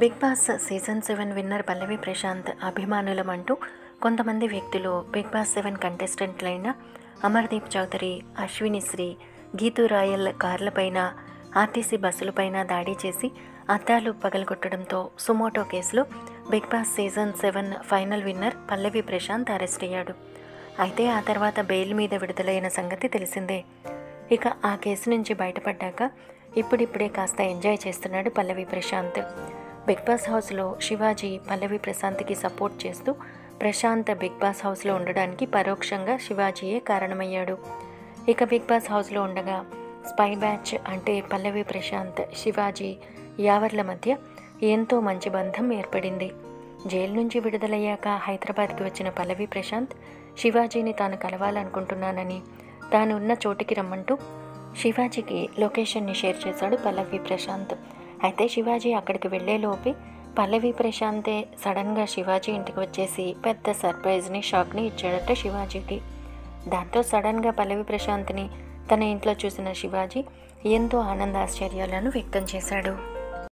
Big Boss season 7 winner Pallavi Prashanth అభిమానులమంటూ కొంతమంది వ్యక్తులు బిగ్ బాస్ 7 కంటెస్టెంట్లైన అమర్దీప్ చౌదరి, అశ్విని శ్రీ, గీతూ రాయల్ కార్లపైన, ఆర్టీసీ బస్సులపైన దాడి చేసి అద్దాలు పగలగొట్టడంతో సుమోటో కేసులో Bigg Boss season 7 final winner Pallavi Prashanth arrest అయ్యాడు. అయితే ఆ తర్వాత బెయిల్ మీద విడుదలైన సంగతి తెలిసిందే. ఇక ఆ కేసు నుంచి బయటపడ్డాక ఇప్పుడిప్పుడే కాస్త ఎంజాయ్ చేస్తున్నాడు పల్లవి ప్రశాంత్. బిగ్ బాస్ హౌస్లో శివాజీ పల్లవి ప్రశాంత్కి సపోర్ట్ చేస్తూ ప్రశాంత్ బిగ్ బాస్ హౌస్లో ఉండడానికి పరోక్షంగా శివాజీయే కారణమయ్యాడు. ఇక బిగ్ బాస్ హౌస్లో ఉండగా స్పై బ్యాచ్ అంటే పల్లవి ప్రశాంత్, శివాజీ, యావర్ల మధ్య ఎంతో మంచి బంధం ఏర్పడింది. జైలు నుంచి విడుదలయ్యాక హైదరాబాద్కి వచ్చిన పల్లవి ప్రశాంత్ శివాజీని తాను కలవాలనుకుంటున్నానని, తాను ఉన్న చోటికి రమ్మంటూ శివాజీకి లొకేషన్ని షేర్ చేశాడు పల్లవి ప్రశాంత్. అయితే శివాజీ అక్కడికి వెళ్లేలోపే పల్లవి ప్రశాంతే సడన్గా శివాజీ ఇంటికి వచ్చేసి పెద్ద సర్ప్రైజ్ని, షాక్ని ఇచ్చాడట శివాజీకి. దాంతో సడన్గా పల్లవి ప్రశాంత్ని తన ఇంట్లో చూసిన శివాజీ ఎంతో ఆనందాశ్చర్యాలను వ్యక్తం చేశాడు.